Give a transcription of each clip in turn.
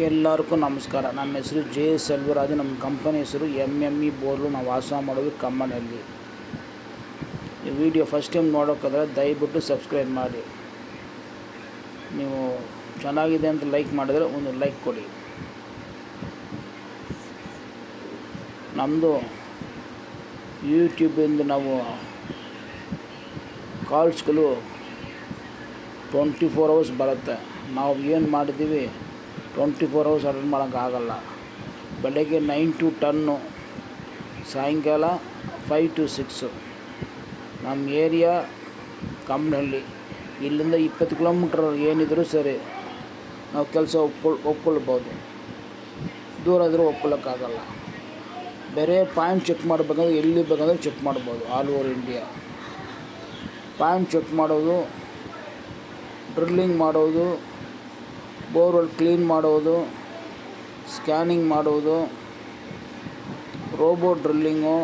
ಎಲ್ಲರಿಗೂ ನಮಸ್ಕಾರ. ನನ್ನ ಹೆಸರು ಜೆ ಸೆಲ್ವರಾಜು. ನಮ್ಮ ಕಂಪನಿ ಹೆಸರು MME ಬೋರ್ಲು. ನಾವು ವಾಸ ಮಾಡೋದು ಕಮ್ಮನಹಳ್ಳಿ. ಈ ವಿಡಿಯೋ ಫಸ್ಟ್ ಟೈಮ್ ನೋಡೋಕ್ಕಾದ್ರೆ ದಯವಿಟ್ಟು ಸಬ್ಸ್ಕ್ರೈಬ್ ಮಾಡಿ. ನೀವು ಚೆನ್ನಾಗಿದೆ ಅಂತ ಲೈಕ್ ಮಾಡಿದರೆ ಒಂದು ಲೈಕ್ ಕೊಡಿ. ನಮ್ಮದು ಯೂಟ್ಯೂಬಿಂದ ನಾವು ಕಾಲ್ಸ್ಗಳು 24 hours ಬರುತ್ತೆ. ನಾವು ಏನು ಮಾಡಿದ್ದೀವಿ 24 hours ಅಟೆಂಡ್ ಮಾಡೋಕ್ಕಾಗಲ್ಲ. ಬೆಳಗ್ಗೆ 9 to 10, ಸಾಯಂಕಾಲ 5 to 6. ನಮ್ಮ ಏರಿಯಾ ಕಮ್ಮನಹಳ್ಳಿ. ಇಲ್ಲಿಂದ 20 ಕಿಲೋಮೀಟ್ರ್ ಏನಿದ್ರೂ ಸರಿ ನಾವು ಕೆಲಸ ಒಪ್ಕೊಳ್ಬೋದು. ದೂರ ಆದರೂ ಒಪ್ಕೊಳ್ಳೋಕ್ಕಾಗಲ್ಲ. ಬೇರೆ ಪಾಯಿಂಟ್ ಚೆಕ್ ಮಾಡಬೇಕಂದ್ರೆ ಎಲ್ಲಿ ಬೇಕಂದ್ರೆ ಚೆಕ್ ಮಾಡ್ಬೋದು. All over India point check ಮಾಡೋದು, ಡ್ರಿಲ್ಲಿಂಗ್ ಮಾಡೋದು, ಬೋರ್ವೆಲ್ ಕ್ಲೀನ್ ಮಾಡೋದು, ಸ್ಕ್ಯಾನಿಂಗ್ ಮಾಡೋದು, ರೋಬೋಟ್ ಡ್ರಿಲ್ಲಿಂಗು,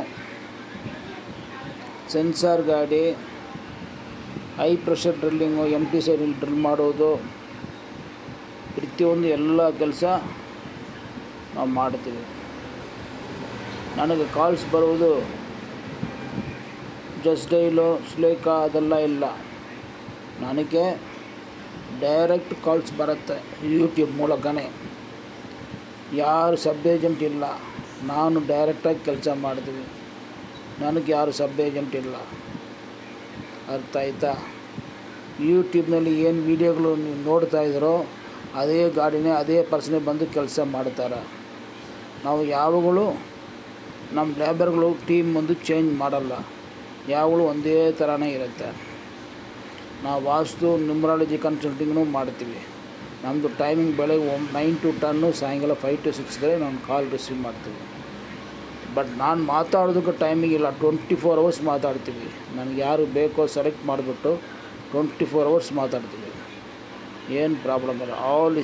ಸೆನ್ಸಾರ್ ಗಾಡಿ, ಹೈ ಪ್ರೆಷರ್ ಡ್ರಿಲ್ಲಿಂಗು, ಎಂಟಿ ಸೈಡಲ್ಲಿ ಡ್ರಿಲ್ ಮಾಡೋದು, ಪ್ರತಿಯೊಂದು ಎಲ್ಲ ಕೆಲಸ ನಾವು ಮಾಡ್ತೀವಿ. ನನಗೆ ಕಾಲ್ಸ್ ಬರುವುದು ಜಸ್ಟ್ ಡೈಲು, ಸ್ಲೇಕಾ ಅದೆಲ್ಲ ಇಲ್ಲ. ನನಗೆ ಡೈರೆಕ್ಟ್ ಕಾಲ್ಸ್ ಬರುತ್ತೆ ಯೂಟ್ಯೂಬ್ ಮೂಲಕನೇ. ಯಾರು ಸಬ್ ಏಜೆಂಟ್ ಇಲ್ಲ. ನಾನು ಡೈರೆಕ್ಟಾಗಿ ಕೆಲಸ ಮಾಡ್ತೀವಿ. ನನಗೆ ಯಾರು ಸಬ್ ಏಜೆಂಟ್ ಇಲ್ಲ. ಅರ್ಥ ಆಯ್ತಾ? ಯೂಟ್ಯೂಬ್ನಲ್ಲಿ ಏನು ವೀಡಿಯೋಗಳು ನೀವು ನೋಡ್ತಾ ಇದ್ದೀರೋ ಅದೇ ಗಾಡಿನೇ ಅದೇ ಪರ್ಸನೇ ಬಂದು ಕೆಲಸ ಮಾಡ್ತಾರೆ. ನಾವು ಯಾವಾಗಲೂ ನಮ್ಮ ಲೇಬರ್ಗಳು ಟೀಮ್ ಬಂದು ಚೇಂಜ್ ಮಾಡಲ್ಲ. ಯಾವಾಗಲೂ ಒಂದೇ ಥರನೇ ಇರುತ್ತೆ. ನಾವು ವಾಸ್ತು ನ್ಯೂಮರಾಲಜಿ ಕನ್ಸಲ್ಟಿಂಗ್ನೂ ಮಾಡ್ತೀವಿ. ನಮ್ಮದು ಟೈಮಿಂಗ್ ಬೆಳಗ್ಗೆ 9 to 10, ಸಾಯಂಕಾಲ 5 to 6 ನಾನು ಕಾಲ್ ರಿಸೀವ್ ಮಾಡ್ತೀವಿ. ಬಟ್ ನಾನು ಮಾತಾಡೋದಕ್ಕೆ ಟೈಮಿಂಗ್ ಇಲ್ಲ. 24 hours ಮಾತಾಡ್ತೀವಿ. ನನಗೆ ಯಾರು ಬೇಕೋ ಸೆಲೆಕ್ಟ್ ಮಾಡಿಬಿಟ್ಟು 24 hours ಮಾತಾಡ್ತೀವಿ. ಏನು ಪ್ರಾಬ್ಲಮ್ ಇಲ್ಲ. ಆಲ್